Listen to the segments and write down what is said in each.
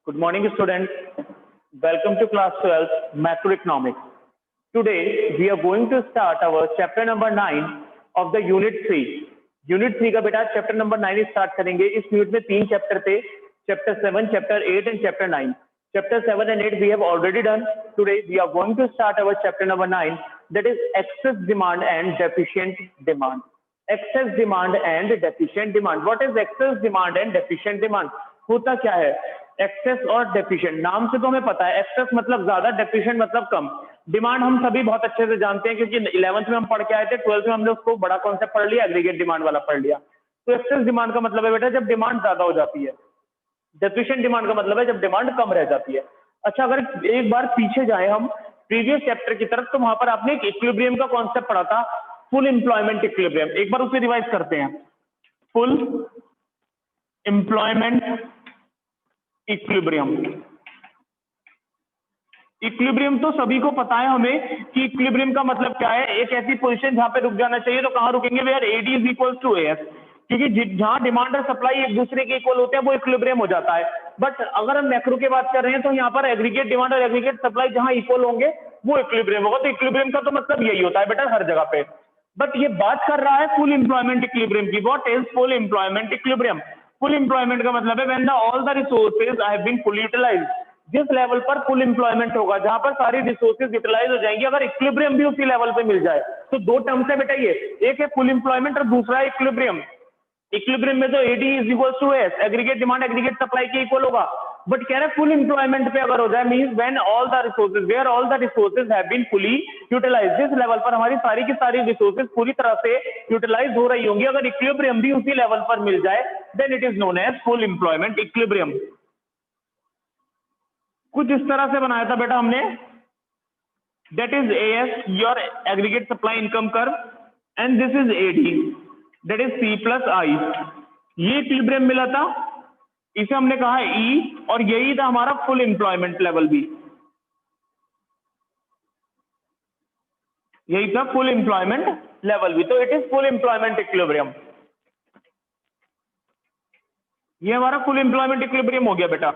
Good morning, students. Welcome to class 12, Macroeconomics. Today, we are going to start our chapter number 9 of the Unit 3. Unit 3 का बेटा chapter number 9 start करेंगे. इस unit में 3 chapter थे, chapter 7, chapter 8 and chapter 9. Chapter 7 and 8 we have already done. Today, we are going to start our chapter number 9, that is excess demand and deficient demand. Excess demand and deficient demand. What is excess demand and deficient demand? होता क्या है? Access और deficient, नाम से तो हमें पता है, एक्सेस मतलब ज्यादा, डेफिशिएंट मतलब कम. डिमांड हम सभी बहुत अच्छे से जानते हैं क्योंकि 11th में हम पढ़ के आए थे, 12th में हमने उसको बड़ा कॉन्सेप्ट पढ़ लिया, एग्रीगेट डिमांड वाला पढ़ लिया. तो एक्सेस डिमांड का मतलब है बेटा जब डिमांड ज्यादा हो जाती है. डेफिशिएंट डिमांड का मतलब है जब डिमांड कम रह जाती है. अच्छा, अगर एक बार पीछे जाए हम प्रीवियस चैप्टर की तरफ, तो वहां पर आपने एक इक्विलिब्रियम का कॉन्सेप्ट पढ़ा था, फुल एम्प्लॉयमेंट इक्विलिब्रियम. एक बार उसे रिवाइज करते हैं. Full employment equilibrium. इक्विलिब्रियम तो सभी को पता है हमें कि इक्विलिब्रियम का मतलब क्या है. एक ऐसी पोजीशन जहां पे रुक जाना चाहिए, तो कहां रुकेंगे? Where AD is equal to AS. क्योंकि जहां डिमांड और सप्लाई एक दूसरे के इक्वल होते हैं वो इक्विलिब्रियम हो जाता है. बट अगर हम मैक्रो की बात कर रहे हैं तो यहाँ पर एग्रीगेट डिमांड और एग्रीगेट सप्लाई जहां इक्वल होंगे वो इक्विलिब्रियम होगा. तो इक्विलिब्रियम का तो मतलब यही होता है बेटा हर जगह पे. बट ये बात कर रहा है फुल एम्प्लॉयमेंट इक्विलिब्रियम की. What is full employment equilibrium? Full employment का मतलब है when the all the resources have been fully utilised. जिस लेवल पर फुल एम्प्लॉयमेंट होगा, जहां पर सारी रिसोर्सेज यूटिलाइज हो जाएंगी, अगर इक्विलिब्रियम भी उसी लेवल पे मिल जाए. तो दो टर्म्स है बेटा, ये एक है फुल एम्प्लॉयमेंट और दूसरा है इक्विलिब्रियम. इक्विलिब्रियम में तो AD is equal to S, aggregate demand aggregate supply के इक्वल होगा. बट कह रहे हैं फुल एम्प्लॉयमेंट पे अगर हो जाए, means when all the resources, where all the resources have been fully utilised. जिस लेवल पर हमारी सारी की सारी रिसोर्सेज पूरी तरह से यूटिलाइज हो रही होंगी, अगर इक्विलिब्रियम भी उसी लेवल पर मिल जाए, then it is known as full employment equilibrium. कुछ इस तरह से बनाया था बेटा हमने. That is AS, your aggregate supply income curve, and this is AD, that is C plus I. ये इक्विलिब्रियम मिला था, इसे हमने कहा है ई, और यही था हमारा फुल एम्प्लॉयमेंट लेवल भी. यही था फुल एम्प्लॉयमेंट लेवल भी. तो it is full employment equilibrium. ये हमारा फुल एम्प्लॉयमेंट इक्विलिब्रियम हो गया बेटा.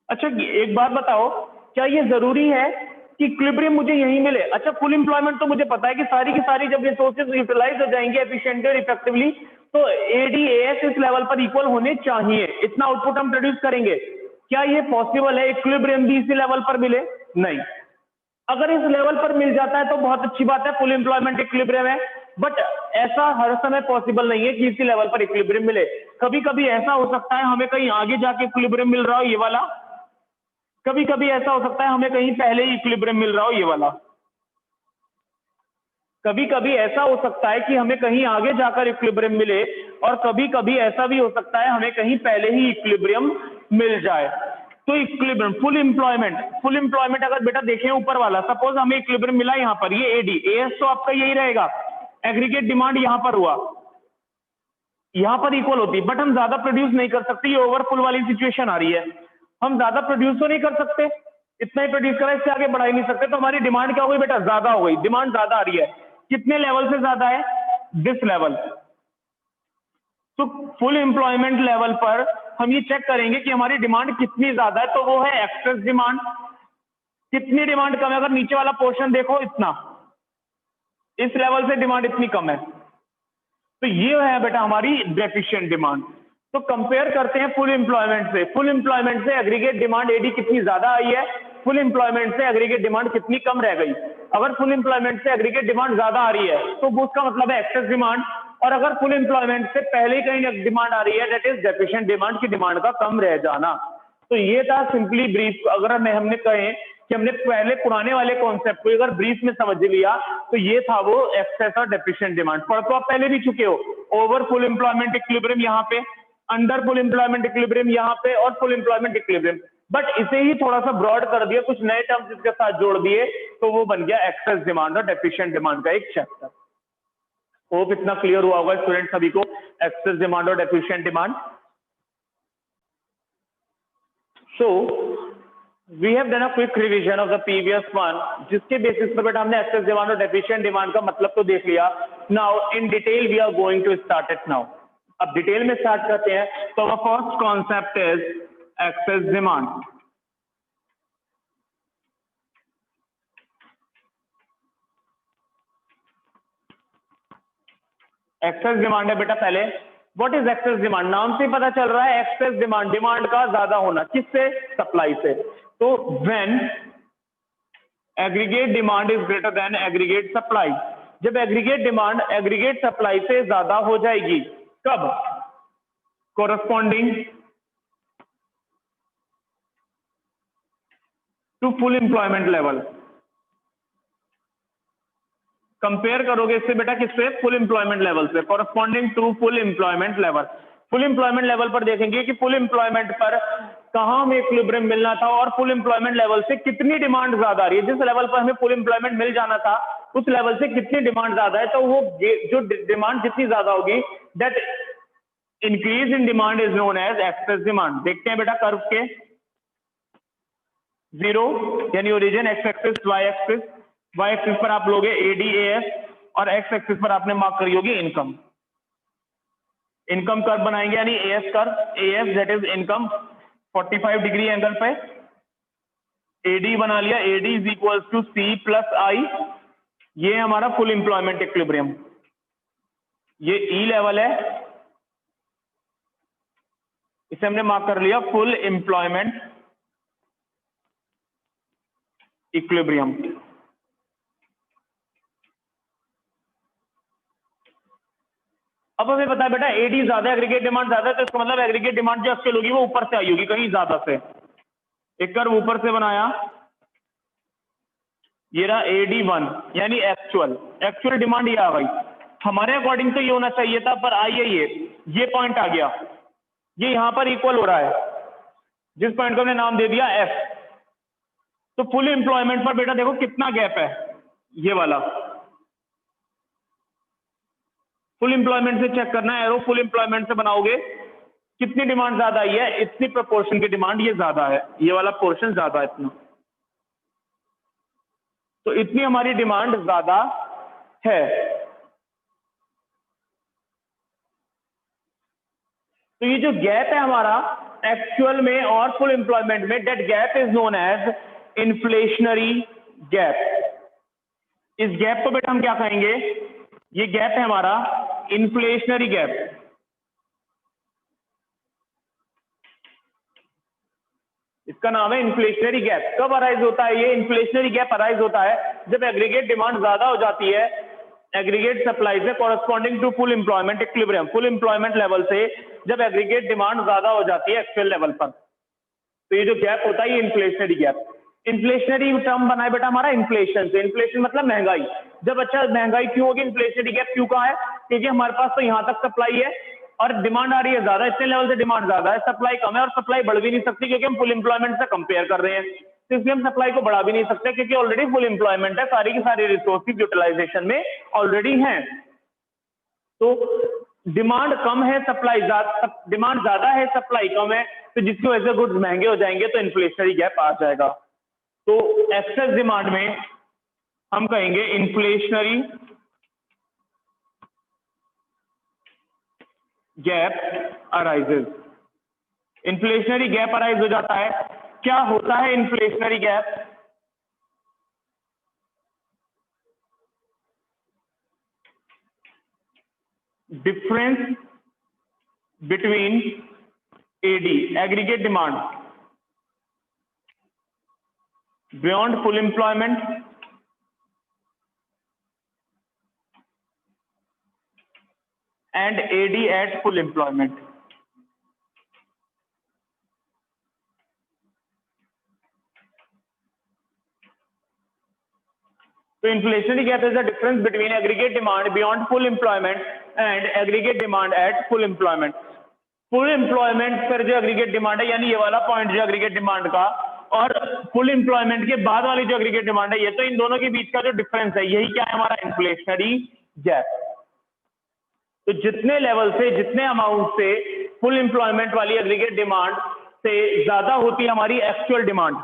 अच्छा, एक बात बताओ, क्या ये जरूरी है कि इक्विलिब्रियम मुझे यहीं मिले? अच्छा, फुल एम्प्लॉयमेंट तो मुझे पता है कि सारी की सारी जब रिसोर्सेज यूटिलाइज हो जाएंगे एफिशिएंटली और इफेक्टिवली, तो एडीएएस इस लेवल पर इक्वल होने चाहिए. इतना आउटपुट हम प्रोड्यूस करेंगे. क्या ये पॉसिबल है इक्विलिब्रियम भी इसी लेवल पर मिले? नहीं. अगर इस लेवल पर मिल जाता है तो बहुत अच्छी बात है, फुल एम्प्लॉयमेंट इक्विलिब्रियम है. बट ऐसा हर समय पॉसिबल नहीं है कि इसी लेवल पर इक्विलिब्रियम मिले. कभी कभी ऐसा हो सकता है हमें कहीं आगे जाके इक्विलिब्रियम मिल रहा हो, ये वाला. कभी कभी ऐसा हो सकता है हमें कहीं पहले ही इक्विलिब्रियम मिल रहा हो, ये वाला. कभी कभी ऐसा हो सकता है कि हमें कहीं आगे जाकर इक्विलिब्रियम मिले, और कभी कभी ऐसा भी हो सकता है हमें कहीं पहले ही इक्विलिब्रियम मिल जाए. तो इक्विलिब्रियम, फुल एम्प्लॉयमेंट अगर बेटा देखें ऊपर वाला, सपोज हमें इक्विलिब्रियम मिला यहां पर, ये एडी, एएस तो आपका यही रहेगा, एग्रीगेट डिमांड यहां पर हुआ, यहां पर इक्वल होती, बट हम ज्यादा प्रोड्यूस नहीं कर सकते. ये ओवरफुल वाली सिचुएशन आ रही है, हम ज्यादा प्रोड्यूस तो नहीं कर सकते, इतना ही प्रोड्यूस करा, इससे आगे बढ़ा ही नहीं सकते. तो हमारी डिमांड क्या हो गई बेटा? ज्यादा हो गई. डिमांड ज्यादा आ रही है. कितने लेवल से ज्यादा है? This level. तो फुल एम्प्लॉयमेंट लेवल पर हम ये चेक करेंगे कि हमारी डिमांड कितनी ज्यादा है, तो वो है एक्सेस डिमांड. कितनी डिमांड कम है? अगर नीचे वाला पोर्शन देखो, इतना, इस लेवल से डिमांड इतनी कम है, तो ये है बेटा हमारी डेफिशिएंट डिमांड. तो कंपेयर करते हैं फुल एम्प्लॉयमेंट से. फुल एम्प्लॉयमेंट से एग्रीगेट डिमांड एडी कितनी ज्यादा आई है, फुल एम्प्लॉयमेंट से एग्रीगेट डिमांड कितनी कम रह गई. अगर फुल एम्प्लॉयमेंट से एग्रीगेट डिमांड ज्यादा आ रही है तो वो उसका मतलब है एक्सेस डिमांड, और अगर फुल एम्प्लॉयमेंट से पहले ही कहीं डिमांड आ रही है, दैट इज डेफिशिएंट डिमांड, की डिमांड का कम रह जाना. तो ये था सिंपली ब्रीफ. अगर हमने कहे कि हमने पहले पुराने वाले कॉन्सेप्ट को अगर ब्रीफ में समझ लिया, तो ये था वो एक्सेस और डेफिशिएंट डिमांड. पर तो आप पहले भी चुके हो. ओवर फुल एम्प्लॉयमेंट इक्विलिब्रियम यहाँ पे, अंडर फुल एम्प्लॉयमेंट इक्विलिब्रियम यहाँ पे, और फुल एम्प्लॉयमेंट इक्विलिब्रियम. बट इसे ही थोड़ा सा ब्रॉड कर दिया, कुछ नए टर्म्स इसके साथ जोड़ दिए, तो वो बन गया एक्सेस डिमांड और डेफिशिएंट डिमांड का एक चैप्टर. होप इतना क्लियर हुआ होगा स्टूडेंट सभी को, एक्सेस डिमांड और deficient demand. So we have done a quick revision of the previous one, जिसके बेसिस पर बेटा हमने एक्सेस डिमांड और डेफिशिएंट डिमांड का मतलब तो देख लिया. Now in detail we are going to start it now. अब डिटेल में स्टार्ट करते हैं. तो first concept is excess demand. Excess demand है बेटा पहले। What is excess demand? नाम से पता चल रहा है एक्सेस डिमांड, डिमांड का ज्यादा होना, किससे? सप्लाई से। तो when aggregate demand is greater than aggregate supply, जब एग्रीगेट डिमांड एग्रीगेट सप्लाई से ज्यादा हो जाएगी, कब? Corresponding to full employment level. Compare करोगे इससे बेटा, किससे? फुल एम्प्लॉयमेंट लेवल से। Corresponding to full employment level. Full employment level पर देखेंगे कि फुल एम्प्लॉयमेंट पर कहां हमें इक्विलिब्रियम मिलना था और फुल एम्प्लॉयमेंट लेवल से कितनी डिमांड ज्यादा आ रही है। जिस लेवल पर हमें फुल एम्प्लॉयमेंट मिल जाना था उस लेवल से कितनी डिमांड ज्यादा है, तो वो जो डिमांड जितनी ज्यादा होगी, that increase in demand is known as excess demand. देखते हैं बेटा कर्व के। 0 यानी origin, x axis, y axis. Y axis पर आप लोगे ADAS और एक्स एक्सिस पर आपने मार्क करी होगी इनकम। इनकम कर्व बनाएंगे यानी AS curve, AS that is income 45 degree angle पे। AD बना लिया, AD is equal to C plus I। ये हमारा फुल एम्प्लॉयमेंट इक्विलिब्रियम। ये E लेवल है, इसे हमने मार्क कर लिया फुल एम्प्लॉयमेंट इक्विलिब्रियम। अब हमें पता है बेटा AD ज्यादा, एग्रीगेट डिमांड ज्यादा है, तो इसका मतलब एग्रीगेट डिमांड जो एक्चुअल होगी वो ऊपर से आई होगी, कहीं ज्यादा से। एक कर्व ऊपर से बनाया, ये रहा AD1 यानी एक्चुअल डिमांड ये आ गई। हमारे अकॉर्डिंग तो ये होना चाहिए था, पर आई है ये पॉइंट आ गया, ये यहां पर इक्वल हो रहा है, जिस पॉइंट को हमने नाम दे दिया F। तो फुल एम्प्लॉयमेंट पर बेटा देखो कितना गैप है, ये वाला। फुल एम्प्लॉयमेंट से चेक करना है, एरो फुल एम्प्लॉयमेंट से बनाओगे, कितनी डिमांड ज्यादा आई है, इतनी प्रोपोर्शन की डिमांड ये ज्यादा है, ये वाला पोर्शन ज्यादा है इतना, तो इतनी हमारी डिमांड ज्यादा है। तो ये जो गैप है हमारा एक्चुअल में और फुल एम्प्लॉयमेंट में, that gap is known as inflationary gap. इस गैप को बेटा हम क्या कहेंगे? ये गैप है हमारा इन्फ्लेशनरी गैप। इसका नाम है इन्फ्लेशनरी गैप। कब अराइज होता है ये इन्फ्लेशनरी गैप? अराइज होता है जब एग्रीगेट डिमांड ज्यादा हो जाती है एग्रीगेट सप्लाई से, corresponding to full employment equilibrium. Full employment level से जब एग्रीगेट डिमांड ज्यादा हो जाती है एक्चुअल लेवल पर, तो ये जो गैप होता है ये इन्फ्लेशनरी गैप। इन्फ्लेशनरी टर्म बना है बेटा हमारा इन्फ्लेशन से। इन्फ्लेशन मतलब महंगाई। जब अच्छा महंगाई क्यों होगी? इन्फ्लेशनरी गैप क्यों कहा है? क्योंकि हमारे पास तो यहां तक सप्लाई है और डिमांड आ रही है ज्यादा, इतने लेवल से डिमांड ज्यादा है, सप्लाई कम है और सप्लाई बढ़ भी नहीं सकती क्योंकि हम फुल एम्प्लॉयमेंट से कंपेयर कर रहे हैं। तो इसलिए हम सप्लाई को बढ़ा भी नहीं सकते क्योंकि ऑलरेडी फुल एम्प्लॉयमेंट है, सारी की सारी रिसोर्सेज यूटिलाइजेशन में ऑलरेडी हैं। तो डिमांड कम है, सप्लाई ज्यादा, डिमांड ज्यादा है, सप्लाई कम है, तो जिसकी वजह से गुड्स महंगे हो जाएंगे, तो इन्फ्लेशनरी गैप आ जाएगा। तो एक्सेस डिमांड में हम कहेंगे inflationary gap arises. Inflationary gap arise हो जाता है। क्या होता है inflationary gap? Difference between AD aggregate demand beyond full employment and AD at full employment। तो inflationary gap is the difference between aggregate demand beyond full employment and aggregate demand at full employment। full employment पर जो aggregate demand है यानी ये वाला point जो aggregate demand का, और full employment के बाद वाली जो aggregate demand है ये, तो इन दोनों के बीच का जो डिफरेंस है यही क्या है हमारा inflationary gap। तो जितने लेवल से, जितने अमाउंट से फुल एम्प्लॉयमेंट वाली एग्रीगेट डिमांड से ज्यादा होती है हमारी एक्चुअल डिमांड,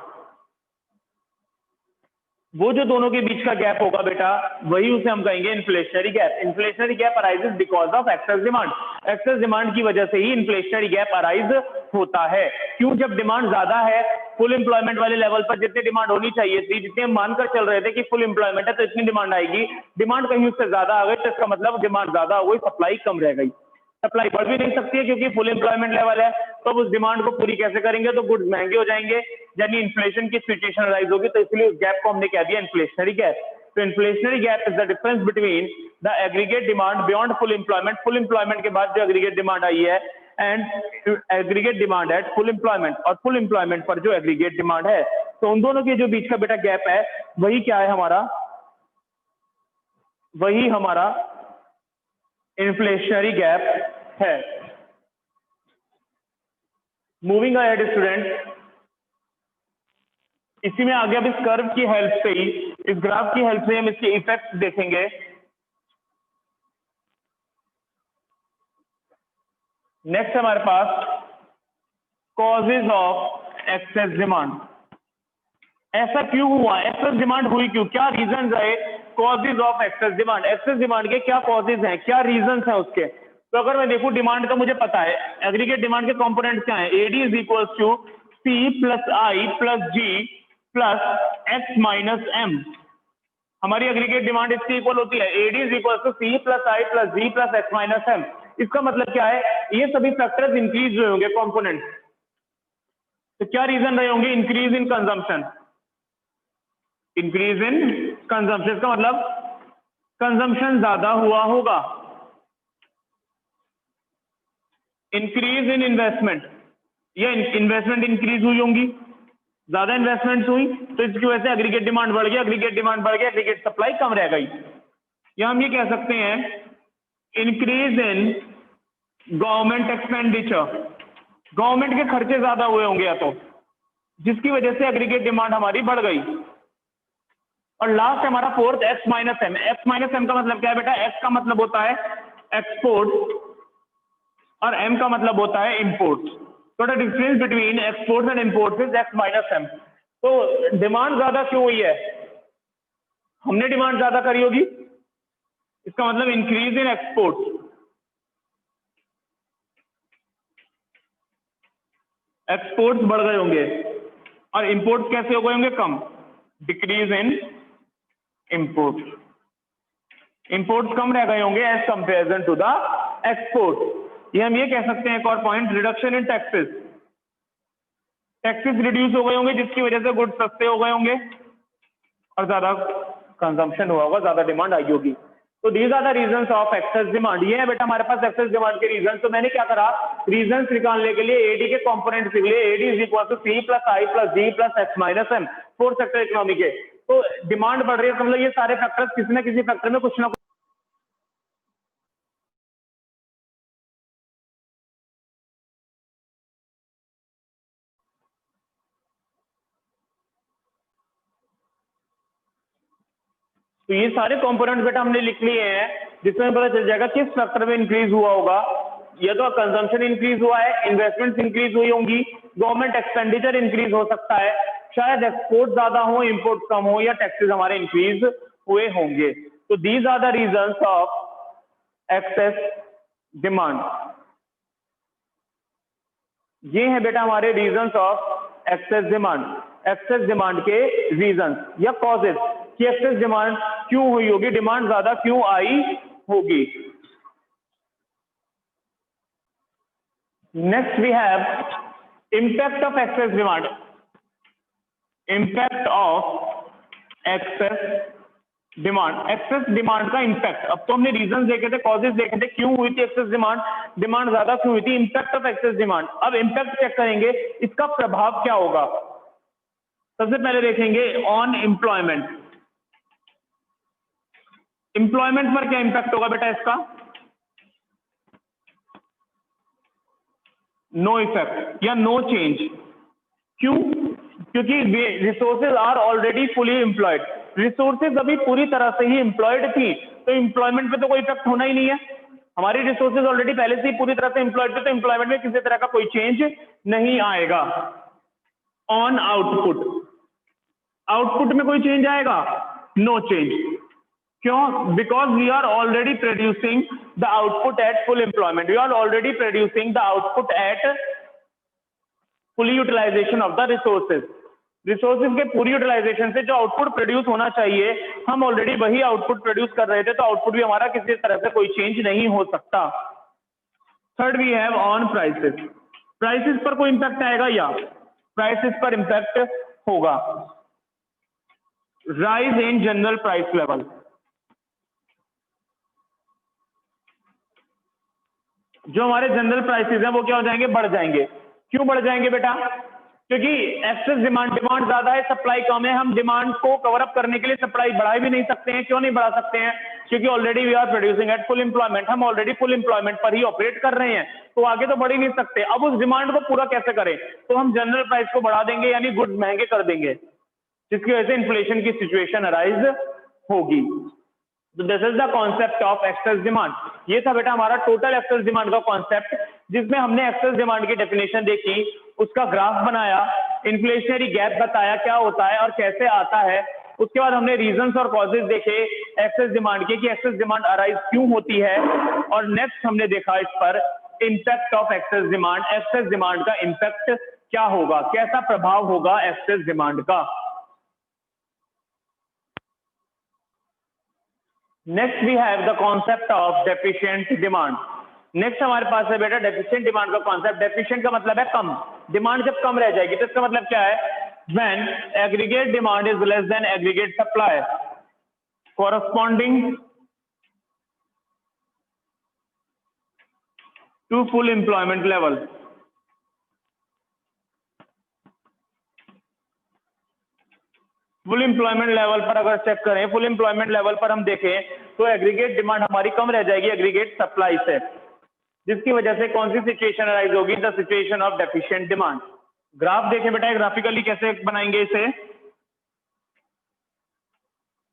वो जो दोनों के बीच का गैप होगा बेटा, वही उसे हम कहेंगे inflationary gap. Inflationary gap arises because of excess demand. Excess demand की वजह से ही इन्फ्लेशनरी गैप अराइज होता है। क्यों? जब डिमांड ज्यादा है, फुल एम्प्लॉयमेंट वाले लेवल पर जितनी डिमांड होनी चाहिए थी, जितने हम मानकर चल रहे थे कि फुल एम्प्लॉयमेंट है तो इतनी डिमांड आएगी, डिमांड कहीं उससे ज्यादा आ गई तो इसका मतलब डिमांड ज्यादा हो गई, सप्लाई कम रह गई। सप्लाई बढ़ भी नहीं सकती है क्योंकि फुल एम्प्लॉयमेंट लेवल है, तो उस डिमांड को पूरी कैसे करेंगे? तो गुड्स महंगे हो जाएंगे, यानी इन्फ्लेशन की सिचुएशन राइज होगी, तो इसलिए उस गैप को हमने कह दिया इन्फ्लेशनरी गैप। तो inflationary gap is the difference between the aggregate demand beyond full employment के बाद जो एग्रीगेट डिमांड आई है and aggregate demand eight full employment, और फुल एम्प्लॉयमेंट पर जो एग्रीगेट डिमांड है। तो उन दोनों के जो बीच का बेटा गैप है वही क्या है हमारा? वही हमारा इन्फ्लेशनरी गैप है। मूविंग अहेड स्टूडेंट, इसी में आगे अब इस कर्व की हेल्प से ही, इस ग्राफ की हेल्प से हम इसके इफेक्ट देखेंगे। नेक्स्ट हमारे पास कॉजेज ऑफ एक्सेस डिमांड। ऐसा क्यों हुआ? एक्सेस डिमांड हुई क्यों? क्या रीजन रहे causes of excess demand? Excess demand के क्या कॉजेज हैं, क्या रीजन हैं उसके? तो अगर मैं देखूं, डिमांड का मुझे पता है, एग्रीगेट डिमांड के कंपोनेंट क्या है? AD is equal to C plus I plus G plus X minus M. हमारी एग्रीगेट डिमांड इसकी इक्वल होती है AD is equal to C plus I plus G plus X minus M. इसका मतलब क्या है? ये सभी फैक्टर्स इंक्रीज हुए होंगे कंपोनेंट। तो क्या रीजन रहे होंगे? Increase in consumption, increase in consumption, का मतलब कंजम्पशन ज्यादा हुआ होगा। इंक्रीज इन इन्वेस्टमेंट, या इन्वेस्टमेंट इंक्रीज हुई होंगी, ज्यादा इन्वेस्टमेंट हुई तो इसकी वजह से एग्रीगेट डिमांड बढ़ गया, एग्रीगेट डिमांड बढ़ गया, एग्रीगेट सप्लाई कम रह गई। या हम ये कह सकते हैं increase in government expenditure, government के खर्चे ज्यादा हुए होंगे या तो, जिसकी वजह से एग्रीगेट डिमांड हमारी बढ़ गई। और लास्ट हमारा fourth X minus M. X minus M का मतलब क्या है बेटा? एक्स का मतलब होता है एक्सपोर्ट और एम का मतलब होता है इंपोर्ट। तो the difference between exports and imports is X minus M. तो डिमांड ज्यादा क्यों हुई है? हमने डिमांड ज्यादा करी होगी, इसका मतलब इंक्रीज इन एक्सपोर्ट, एक्सपोर्ट्स बढ़ गए होंगे, और इंपोर्ट्स कैसे हो गए होंगे? कम, डिक्रीज इन इंपोर्ट, इंपोर्ट्स कम रह गए होंगे as comparison to the export. ये हम ये कह सकते हैं एक और point, reduction in taxes, taxes reduce हो गए होंगे जिसकी वजह से गुड्स सस्ते हो गए होंगे और ज्यादा कंजम्पशन हुआ होगा, ज्यादा डिमांड आई होगी। तो these are the reasons of excess demand. ये है बेटा हमारे पास एक्सेस डिमांड के रीजन। तो मैंने क्या करा, रीजंस निकालने के लिए एडी के कंपोनेंट्स निकले, AD is equal to C plus I plus G plus X minus M, four sector economy के। तो डिमांड बढ़ रही है, मतलब ये सारे फैक्टर्स किसी न किसी फैक्टर में कुछ ना कुछ तो ये सारे कंपोनेंट बेटा हमने लिख लिए हैं, जिसमें पता चल जाएगा किस फैक्टर में इंक्रीज हुआ होगा। या तो कंजम्पशन इंक्रीज हुआ है, इन्वेस्टमेंट्स इंक्रीज हुई होंगी, गवर्नमेंट एक्सपेंडिचर इंक्रीज हो सकता है, शायद एक्सपोर्ट ज्यादा हो, इंपोर्ट कम हो, या टैक्सेस हमारे इंक्रीज हुए होंगे। तो these are the reasons of excess demand. ये है बेटा हमारे reasons of excess demand, excess demand के रीजंस या कॉजेस कि एक्सेस डिमांड क्यों हुई होगी, डिमांड ज्यादा क्यों आई होगी। Next we have impact of excess demand, impact of excess demand, excess demand का इंपैक्ट। अब तो हमने रीजंस देखे थे, कॉजेस देखे थे, क्यों हुई थी एक्सेस डिमांड, डिमांड ज्यादा क्यों हुई थी, इंपैक्ट ऑफ एक्सेस डिमांड। अब इंपैक्ट चेक करेंगे, इसका प्रभाव क्या होगा। सबसे पहले देखेंगे ऑन एम्प्लॉयमेंट, एम्प्लॉयमेंट पर क्या इंपैक्ट होगा बेटा इसका? नो इफेक्ट या नो चेंज। क्यों? क्योंकि resources are already fully employed, resources अभी पूरी तरह से ही एम्प्लॉयड थी, तो एम्प्लॉयमेंट पे तो कोई इफेक्ट होना ही नहीं है। हमारी रिसोर्सेज ऑलरेडी पहले से ही पूरी तरह से एम्प्लॉयड थे, तो एम्प्लॉयमेंट में किसी तरह का कोई चेंज नहीं आएगा। ऑन आउटपुट, आउटपुट में कोई चेंज आएगा? No change. क्यों? Because we are already producing the output at full employment, we are already producing the output at full utilisation of the resources. Resources के पूरी यूटिलाइजेशन से जो आउटपुट प्रोड्यूस होना चाहिए हम ऑलरेडी वही आउटपुट प्रोड्यूस कर रहे थे, तो आउटपुट भी हमारा किसी तरह से कोई चेंज नहीं हो सकता। Third we have on prices, prices पर कोई इंपैक्ट आएगा या प्राइसेस पर इंपैक्ट होगा। Rise in general price level, जो हमारे जनरल प्राइसेस हैं वो क्या हो जाएंगे? बढ़ जाएंगे। क्यों बढ़ जाएंगे बेटा? क्योंकि एक्सेस डिमांड ज्यादा है, सप्लाई कम है। हम डिमांड को कवर अप करने के लिए सप्लाई बढ़ा भी नहीं सकते हैं। क्यों नहीं बढ़ा सकते हैं? क्योंकि already we are producing at full employment, हम ऑलरेडी फुल एम्प्लॉयमेंट पर ही ऑपरेट कर रहे हैं, तो आगे तो बढ़ ही नहीं सकते। अब उस डिमांड को पूरा कैसे करें? तो हम जनरल प्राइस को बढ़ा देंगे, यानी गुड्स महंगे कर देंगे, जिसकी वजह से इन्फ्लेशन की सिचुएशन अराइज होगी। तो this is the concept of excess demand. ये था बेटा हमारा टोटल एक्सेस डिमांड का कॉन्सेप्ट, जिसमें हमने एक्सेस डिमांड की डेफिनेशन देखी, उसका ग्राफ बनाया, इन्फ्लेशनरी गैप बताया क्या होता है और कैसे आता है। उसके बाद हमने रीजंस और कॉजेज देखे एक्सेस डिमांड के, कि एक्सेस डिमांड अराइज क्यों होती है। और नेक्स्ट हमने देखा इस पर impact of excess demand, excess demand का इंपैक्ट क्या होगा, कैसा प्रभाव होगा एक्सेस डिमांड का। Next we have the concept of deficient demand. नेक्स्ट हमारे पास है बेटा डेफिशिएंट डिमांड का कॉन्सेप्ट। डेफिशिएंट का मतलब है कम, डिमांड जब कम रह जाएगी तो इसका मतलब क्या है? When aggregate demand is less than aggregate supply corresponding to full employment level। Full employment level पर अगर चेक करें, फुल एम्प्लॉयमेंट लेवल पर हम देखें तो एग्रीगेट डिमांड हमारी कम रह जाएगी एग्रीगेट सप्लाई से, जिसकी वजह से कौन सी सिचुएशन अराइज होगी? The situation of deficient demand. Graph देखें बेटा, ग्राफिकली कैसे बनाएंगे इसे?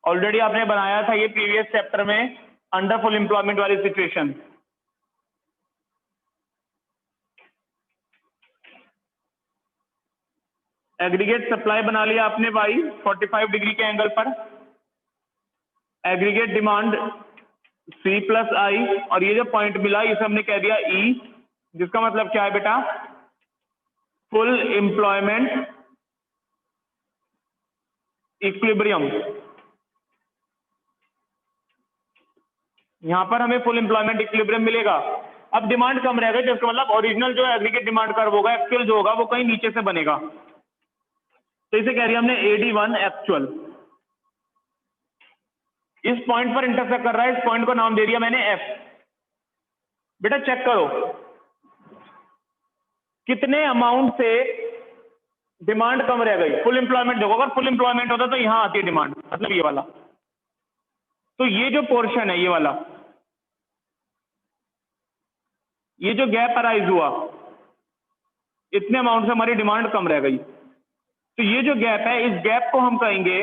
ऑलरेडी आपने बनाया था ये प्रीवियस चैप्टर में, अंडर फुल एम्प्लॉयमेंट वाली सिचुएशन। एग्रीगेट सप्लाई बना लिया आपने भाई 45 डिग्री के एंगल पर, एग्रीगेट डिमांड C प्लस आई, और ये जो पॉइंट मिला इसे हमने कह दिया E, जिसका मतलब क्या है बेटा? Full employment equilibrium. यहां पर हमें फुल एम्प्लॉयमेंट इक्विलिब्रियम मिलेगा। अब डिमांड कम रहेगा, जिसका मतलब ओरिजिनल जो एग्रीगेट डिमांड कर्व होगा, एक्चुअल जो होगा वो कहीं नीचे से बनेगा, तो इसे कह रही है हमने AD1 एक्चुअल। इस पॉइंट पर इंटरसेक्ट कर रहा है, इस पॉइंट को नाम दे दिया मैंने F। बेटा चेक करो कितने अमाउंट से डिमांड कम रह गई। फुल एम्प्लॉयमेंट देखो, अगर फुल एम्प्लॉयमेंट होता तो यहां आती है डिमांड, मतलब ये वाला, तो ये जो पोर्शन है ये वाला, ये जो गैप अराइज हुआ, इतने अमाउंट से हमारी डिमांड कम रह गई, तो ये जो गैप है इस गैप को हम कहेंगे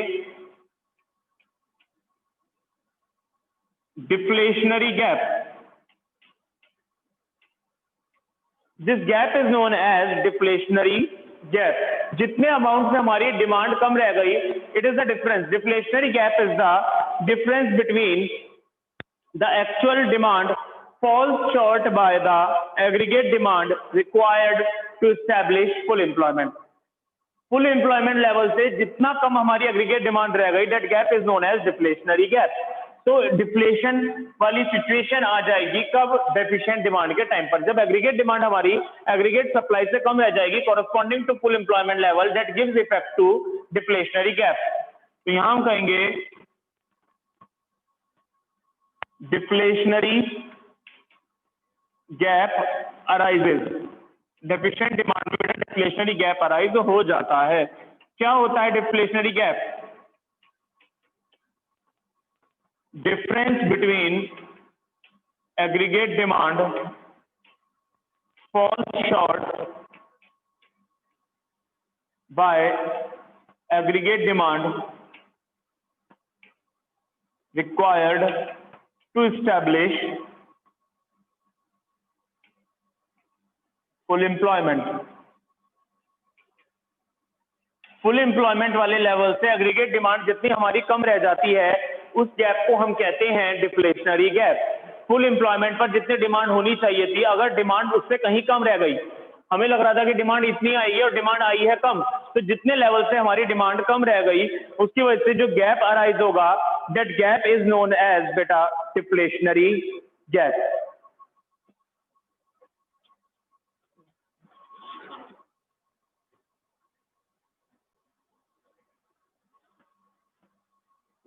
deflationary gap. This gap is known as deflationary gap. जितने अमाउंट से हमारी डिमांड कम रह गई, it is the difference. Deflationary gap is the difference between the actual demand falls short by the aggregate demand required to establish full employment। Full employment level से जितना कम हमारी एग्रीगेट डिमांड रह गई, that gap is known as deflationary gap. तो deflation वाली situation आ जाएगी कब? डेफिशिएंट डिमांड के टाइम पर, जब एग्रीगेट डिमांड हमारी एग्रीगेट सप्लाई से कम रह जाएगी corresponding to full employment level, that gives effect to deflationary gap. तो यहां हम कहेंगे deflationary gap arises. Deficient demand में डिफ्लेशनरी गैप अराइज हो जाता है। क्या होता है deflationary gap? Difference between aggregate demand falls short by aggregate demand required to establish full employment. Full employment वाले लेवल से एग्रीगेट डिमांड जितनी हमारी कम रह जाती है, उस गैप को हम कहते हैं डिफ्लेशनरी गैप। फुल एम्प्लॉयमेंट पर जितनी डिमांड होनी चाहिए थी, अगर डिमांड उससे कहीं कम रह गई, हमें लग रहा था कि डिमांड इतनी आई है और डिमांड आई है कम, तो जितने लेवल से हमारी डिमांड कम रह गई उसकी वजह से जो गैप अराइज होगा, that gap is known as बेटा deflationary gap.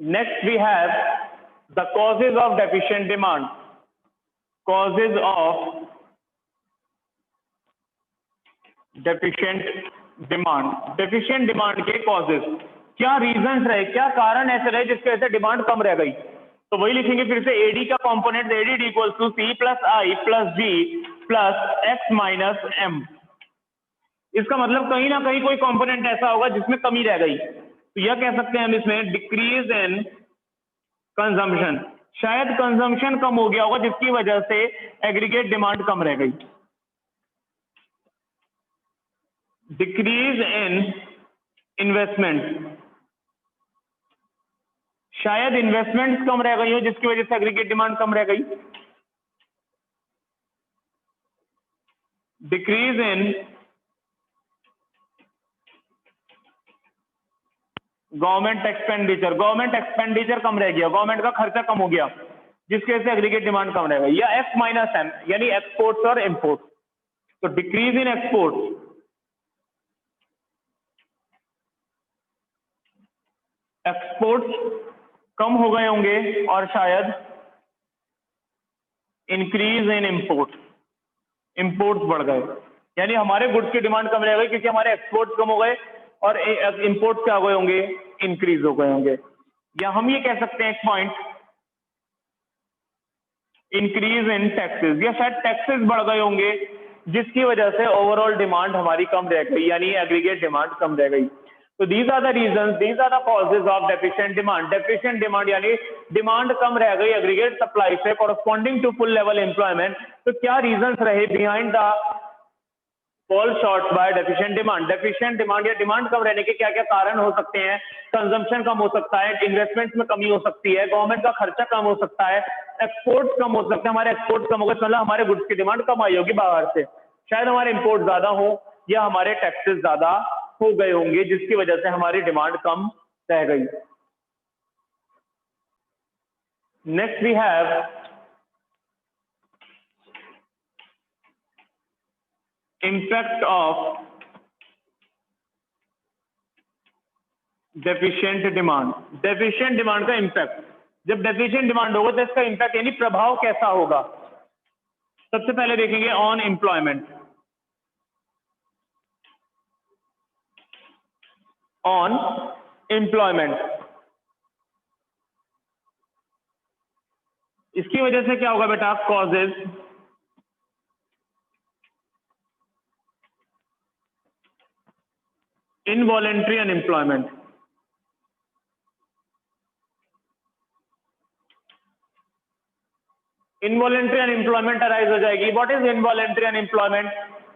Next we have the causes of deficient demand. Causes of deficient demand. Deficient demand के causes क्या रीजंस रहे, क्या कारण ऐसे रहे जिसके वजह से डिमांड कम रह गई? तो वही लिखेंगे फिर से, एडी का component AD equals to C plus I plus G plus X minus M. इसका मतलब कहीं ना कहीं कोई कंपोनेंट ऐसा होगा जिसमें कमी रह गई, तो यह कह सकते हैं हम इसमें डिक्रीज इन कंजम्पशन। शायद कंजम्पशन कम हो गया होगा जिसकी वजह से एग्रीगेट डिमांड कम रह गई। डिक्रीज इन इन्वेस्टमेंट, शायद इन्वेस्टमेंट्स कम रह गई हो जिसकी वजह से एग्रीगेट डिमांड कम रह गई। Decrease in government expenditure, government expenditure कम रह गया, गवर्नमेंट का खर्चा कम हो गया जिसकी वजह से एग्रीगेट डिमांड कम रह गई। या एक्स माइनस एम यानी एक्सपोर्ट्स और इंपोर्ट, तो डिक्रीज इन एक्सपोर्ट, एक्सपोर्ट्स कम हो गए होंगे और शायद इंक्रीज इन इंपोर्ट, इंपोर्ट्स बढ़ गए, यानी हमारे गुड्स की डिमांड कम रह गई क्योंकि हमारे एक्सपोर्ट्स कम हो गए और इंपोर्ट्स क्या हो गए होंगे, इंक्रीज हो गए होंगे। या हम ये कह सकते हैं एक पॉइंट, इंक्रीज इन टैक्सेस, या शायद टैक्सेस बढ़ गए होंगे जिसकी वजह से ओवरऑल डिमांड हमारी कम रह गई, यानी एग्रीगेट डिमांड कम रह गई। तो these are the reasons, these are the causes of deficient demand. Deficient demand यानी डिमांड कम रह गई एग्रीगेट सप्लाई से corresponding to full level employment. तो क्या रीजंस रहे behind the fall short by deficient demand? Deficient demand या demand कम रहने के क्या क्या कारण हो सकते हैं? कंजम्पशन कम हो सकता है, इन्वेस्टमेंट्स में कमी हो सकती है, गवर्नमेंट का खर्चा कम हो सकता है, एक्सपोर्ट कम हो सकते हैं, हमारे एक्सपोर्ट कम हो गए मतलब हमारे गुड्स की डिमांड कम आई होगी बाहर से, शायद हमारे इंपोर्ट ज्यादा हो या हमारे टैक्सेस ज्यादा हो गए होंगे जिसकी वजह से हमारी डिमांड कम रह गई। Next we have impact of deficient demand। deficient demand का impact, जब deficient demand होगा तो इसका impact यानी प्रभाव कैसा होगा? सबसे पहले देखेंगे on employment, on employment। इसकी वजह से क्या होगा बेटा? causes involuntary unemployment. Involuntary unemployment arise हो जाएगी। What is involuntary unemployment?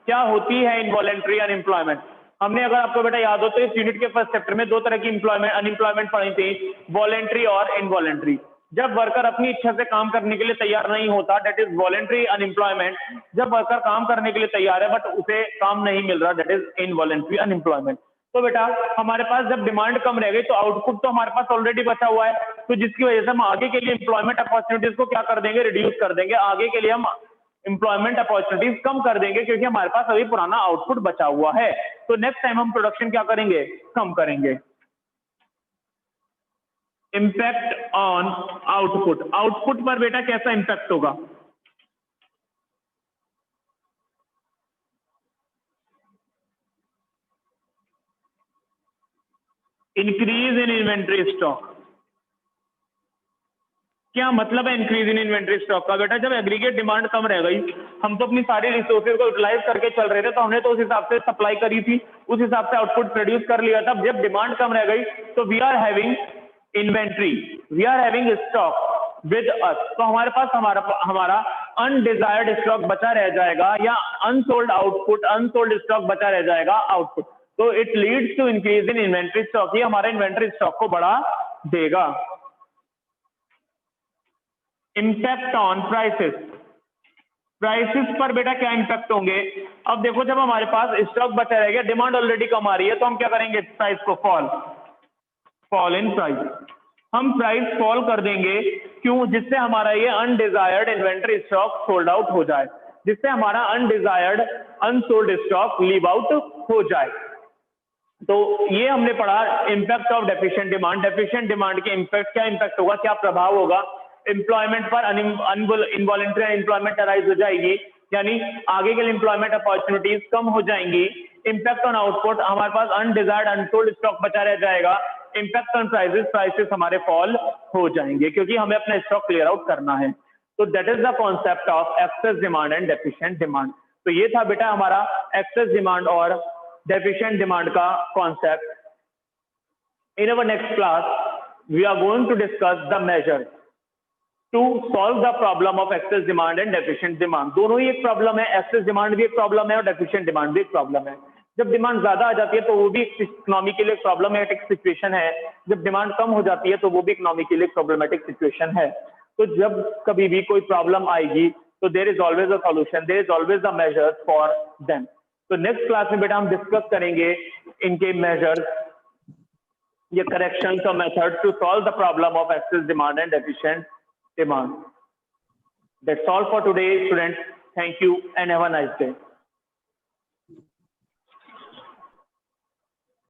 क्या होती है इनवॉलेंट्री अनएम्प्लॉयमेंट? हमने अगर आपको बेटा याद हो तो इस यूनिट के फर्स्ट चैप्टर में दो तरह की अनएम्प्लॉयमेंट पढ़ी थी, वॉलेंट्री और इनवॉलेंट्री। जब वर्कर अपनी इच्छा से काम करने के लिए तैयार नहीं होता, दैट इज वॉलेंट्री अनएम्प्लॉयमेंट। जब वर्कर काम करने के लिए तैयार है बट उसे काम नहीं मिल रहा, दैट इज इनवॉलेंट्री अनएम्प्लॉयमेंट। तो बेटा हमारे पास जब डिमांड कम रह गई तो आउटपुट तो हमारे पास ऑलरेडी बचा हुआ है, तो जिसकी वजह से हम आगे के लिए एम्प्लॉयमेंट अपॉर्चुनिटीज को क्या कर देंगे? रिड्यूस कर देंगे। आगे के लिए हम एम्प्लॉयमेंट अपॉर्चुनिटीज कम कर देंगे क्योंकि हमारे पास अभी पुराना आउटपुट बचा हुआ है। तो नेक्स्ट टाइम हम प्रोडक्शन क्या करेंगे? कम करेंगे। इम्पैक्ट ऑन आउटपुट, आउटपुट पर बेटा कैसा इंपैक्ट होगा? Increase in inventory stock. क्या मतलब है इंक्रीज इन इन्वेंट्री स्टॉक का? बेटा जब एग्रीगेट डिमांड कम रह गई, हम तो अपनी सारी रिसोर्सेज को यूटिलाइज करके चल रहे थे, तो हमने तो उस हिसाब से सप्लाई करी थी, उस हिसाब से आउटपुट प्रोड्यूस कर लिया था। जब डिमांड कम रह गई तो we are having inventory, we are having stock with us, तो हमारे पास हमारा अनडिजायर्ड स्टॉक बचा रह जाएगा या अनसोल्ड आउटपुट, अनसोल्ड स्टॉक बचा रह जाएगा आउटपुट। तो it leads to increase in inventory stock, ये हमारे इन्वेंट्री स्टॉक को बढ़ा देगा। इम्पैक्ट ऑन प्राइसेस, प्राइसेस पर बेटा क्या इम्पैक्ट होंगे? अब देखो जब हमारे पास स्टॉक बचा रहेगा, डिमांड ऑलरेडी कम आ रही है, तो हम क्या करेंगे? प्राइस को फॉल इन प्राइस, हम प्राइस फॉल कर देंगे। क्यों? जिससे हमारा ये undesired inventory stock sold out हो जाए, जिससे हमारा undesired unsold stock leave out हो जाए। तो ये हमने पढ़ा impact of deficient demand. Deficient demand के इम्पैक्ट, क्या इम्पैक्ट होगा, क्या प्रभाव होगा? एम्प्लॉयमेंट पर इनवॉलेंट्री एम्प्लॉयमेंट अराइज हो जाएगी, यानी आगे के लिए एम्प्लॉयमेंट अपॉर्चुनिटीज कम हो जाएंगी। इम्पैक्ट ऑन आउटपुट, हमारे पास अनडिजायर्ड अनसोल्ड स्टॉक बचा रह जाएगा। इम्पैक्ट ऑन प्राइसेस, प्राइसेस हमारे फॉल हो जाएंगे क्योंकि हमें अपना स्टॉक क्लियर आउट करना है। तो that is the concept of excess demand and deficient demand. तो ये था बेटा हमारा एक्सेस डिमांड और डेफिशिएंट डिमांड का concept. In our next class, we are going to discuss the measures to solve the problem of excess demand and deficient demand. दोनों ही एक problem है, एक्सेस डिमांड भी एक प्रॉब्लम है और डेफिशिएंट डिमांड भी एक प्रॉब्लम है। जब डिमांड ज्यादा आ जाती है तो वो भी इकोनॉमी के लिए प्रॉब्लमेटिक सिचुएशन है, जब डिमांड कम हो जाती है तो वो भी इकोनॉमी के लिए प्रॉब्लमेटिक सिचुएशन है। तो जब कभी भी कोई प्रॉब्लम आएगी तो there is always a solution, there is always the measures for them. तो नेक्स्ट क्लास में बेटा हम डिस्कस करेंगे इनके मेजर्स, ये corrections or methods to solve the problem of excess demand and deficient demand. That's all for today, students. Thank you and have a nice day.